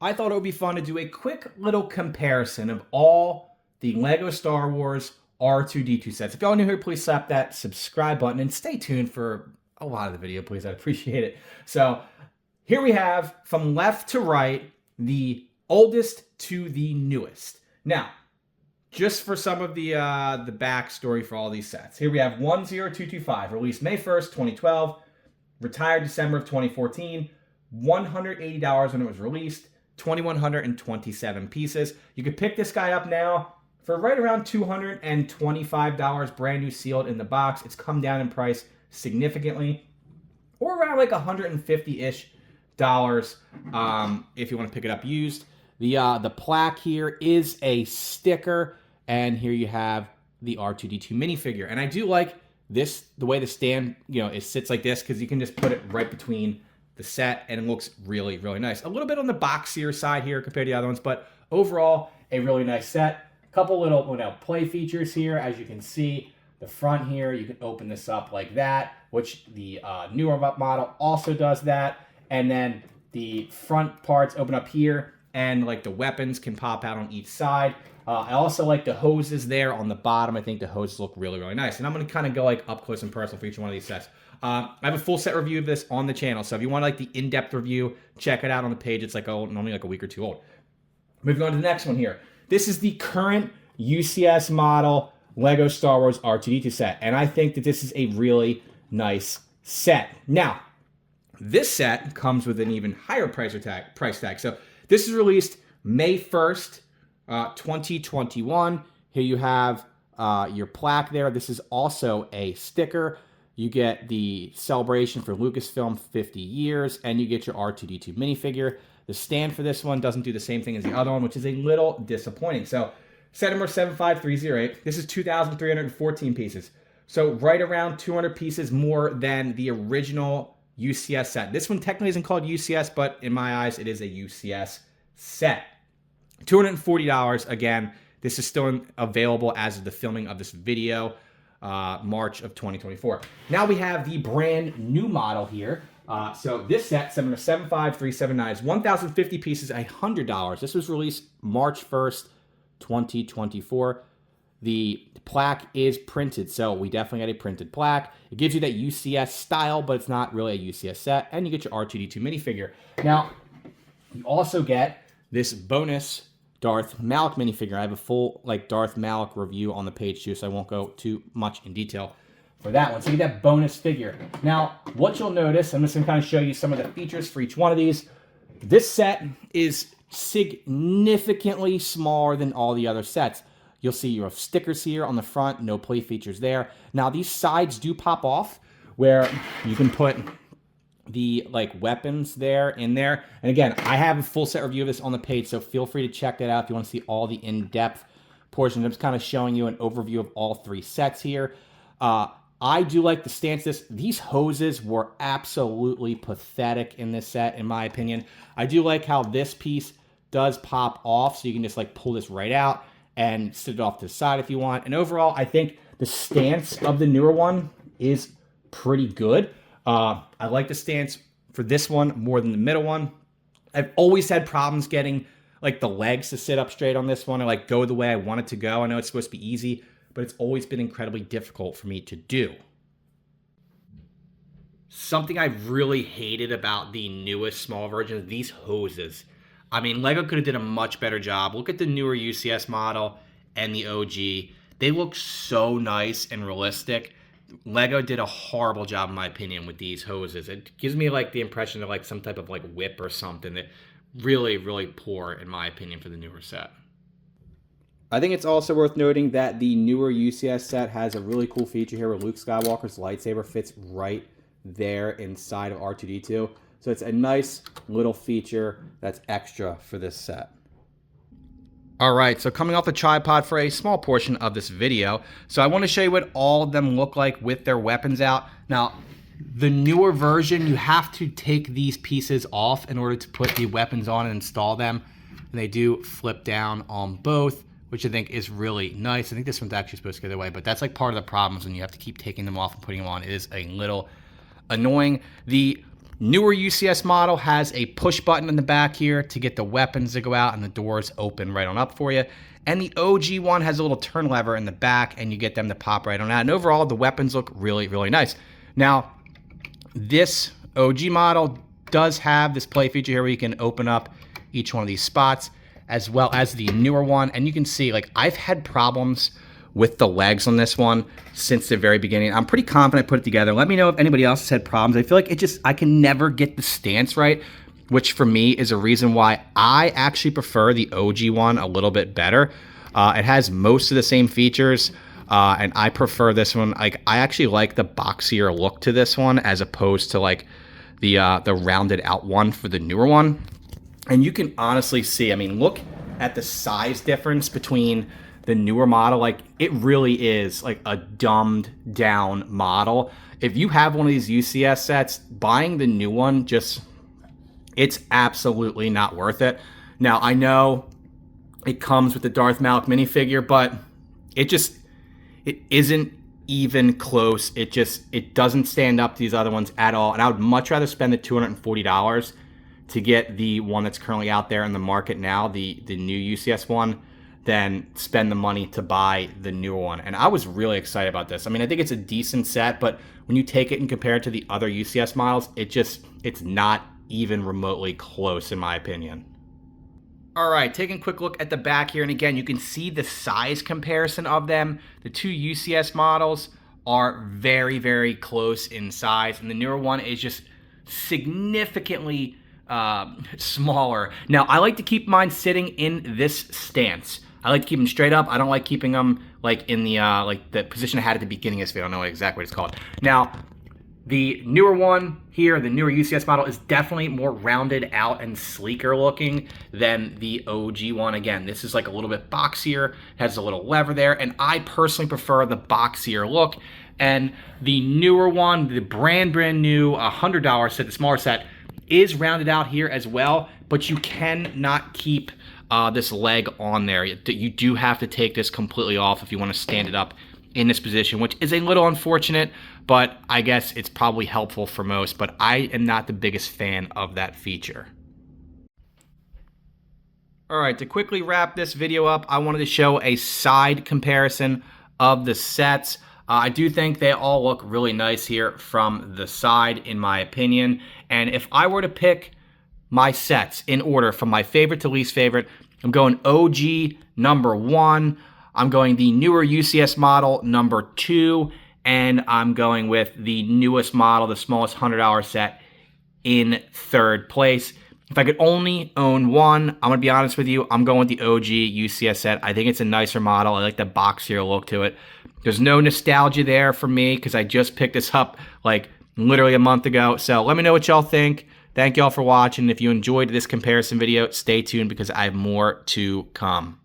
I thought it would be fun to do a quick little comparison of all the Lego Star Wars R2D2 sets. If y'all new here, please slap that subscribe button and stay tuned for a lot of the video, please. I'd appreciate it. So here we have, from left to right, the oldest to the newest. Now, just for some of the backstory for all these sets. Here we have 10225, released May 1st, 2012, retired December of 2014, $180 when it was released, 2,127 pieces. You could pick this guy up now for right around $225, brand new, sealed in the box. It's come down in price significantly, or around like $150-ish if you want to pick it up used. The plaque here is a sticker, and here you have the R2D2 minifigure. And I do like this, the way the stand, it sits like this, because you can just put it right between the set, and it looks really, really nice. A little bit on the boxier side here compared to the other ones, but overall, a really nice set. A couple little play features here. As you can see, the front here, you can open this up like that, which the newer model also does that. And then the front parts open up here, and like the weapons can pop out on each side. I also like the hoses there on the bottom. I think the hoses look really, really nice. And I'm going to kind of go like up close and personal for each one of these sets. I have a full set review of this on the channel, so if you want like the in-depth review, check it out on the page. It's like only like a week or two old. Moving on to the next one here. This is the current UCS model Lego Star Wars R2D2 set, and I think that this is a really nice set. Now, this set comes with an even higher price tag. So this is released May 1st, 2021. Here you have your plaque there. This is also a sticker. You get the celebration for Lucasfilm 50 years, and you get your R2D2 minifigure. The stand for this one doesn't do the same thing as the other one, which is a little disappointing. So set number 75308, this is 2,314 pieces. So right around 200 pieces more than the original UCS set. This one technically isn't called UCS, but in my eyes, it is a UCS set. $240, again, this is still available as of the filming of this video, March of 2024. Now we have the brand new model here. So this set, 75379, is 1,050 pieces, $100. This was released March 1st, 2024. The plaque is printed, so we definitely got a printed plaque. It gives you that UCS style, but it's not really a UCS set, and you get your R2D2 minifigure. Now, you also get this bonus Darth Malak minifigure. I have a full Darth Malak review on the page too, so I won't go too much in detail for that one. So you get that bonus figure. Now, what you'll notice, I'm just going to kind of show you some of the features for each one of these. This set is significantly smaller than all the other sets. You'll see your stickers here on the front, no play features there. Now, these sides do pop off where you can put the weapons in there. And again, I have a full set review of this on the page, so feel free to check that out if you want to see all the in-depth portions. I'm just kind of showing you an overview of all three sets here. I do like the stance of this. These hoses were absolutely pathetic in this set, in my opinion. I do like how this piece does pop off, so you can just pull this right out and sit it off to the side if you want. And overall, I think the stance of the newer one is pretty good. I like the stance for this one more than the middle one. I've always had problems getting the legs to sit up straight on this one, or go the way I want it to go. I know it's supposed to be easy, but it's always been incredibly difficult for me to do. Something I really hated about the newest small version is these hoses. I mean, Lego could have did a much better job. Look at the newer UCS model and the OG. They look so nice and realistic. Lego did a horrible job, in my opinion, with these hoses. It gives me the impression of some type of whip or something. That really, really poor, in my opinion, for the newer set. I think it's also worth noting that the newer UCS set has a really cool feature here where Luke Skywalker's lightsaber fits right there inside of R2D2. So it's a nice little feature that's extra for this set. All right, so coming off the tripod for a small portion of this video. So I want to show you what all of them look like with their weapons out. Now, the newer version, you have to take these pieces off in order to put the weapons on and install them. And they do flip down on both, which I think is really nice. I think this one's actually supposed to go the other way, but that's part of the problems when you have to keep taking them off and putting them on. It is a little annoying. The Newer UCS model has a push button in the back here to get the weapons to go out and the doors open right on up for you. And the OG one has a little turn lever in the back and you get them to pop right on out. And overall, the weapons look really, really nice. Now, this OG model does have this play feature here where you can open up each one of these spots, as well as the newer one. And you can see, like, I've had problems with the legs on this one since the very beginning. I'm pretty confident I put it together. Let me know if anybody else has had problems. I feel like I can never get the stance right, which for me is a reason why I actually prefer the OG one a little bit better. It has most of the same features, and I prefer this one. Like, I actually like the boxier look to this one as opposed to like the rounded out one for the newer one. And you can honestly see, I mean, look at the size difference between the newer model. Like, it really is like a dumbed down model. If you have one of these UCS sets, buying the new one, it's absolutely not worth it. Now, I know it comes with the Darth Malak minifigure, but it isn't even close. It doesn't stand up to these other ones at all. And I would much rather spend the $240 to get the one that's currently out there in the market now, the new UCS one, than spend the money to buy the newer one. And I was really excited about this. I mean, I think it's a decent set, but when you take it and compare it to the other UCS models, it's not even remotely close in my opinion. All right, taking a quick look at the back here, and again, you can see the size comparison of them. The two UCS models are very, very close in size, and the newer one is just significantly smaller. Now, I like to keep mine sitting in this stance. I like to keep them straight up. I don't like keeping them like in the like the position I had at the beginning of this video. I don't know exactly what it's called. Now, the newer one here, the newer UCS model, is definitely more rounded out and sleeker looking than the OG one. Again, this is like a little bit boxier, has a little lever there, and I personally prefer the boxier look. And the newer one, the brand new $100 set, the smaller set, is rounded out here as well, but you cannot keep this leg on there. You do have to take this completely off if you want to stand it up in this position, which is a little unfortunate, but I guess it's probably helpful for most, but I am not the biggest fan of that feature. All right, to quickly wrap this video up, I wanted to show a side comparison of the sets. I do think they all look really nice here from the side, in my opinion. And if I were to pick my sets in order from my favorite to least favorite, I'm going OG number 1, I'm going the newer UCS model number 2, and I'm going with the newest model, the smallest $100 set, in third place. If I could only own one, I'm going to be honest with you, I'm going with the OG UCS set. I think it's a nicer model. I like the boxier look to it. There's no nostalgia there for me because I just picked this up like literally a month ago. So let me know what y'all think. Thank y'all for watching. If you enjoyed this comparison video, stay tuned because I have more to come.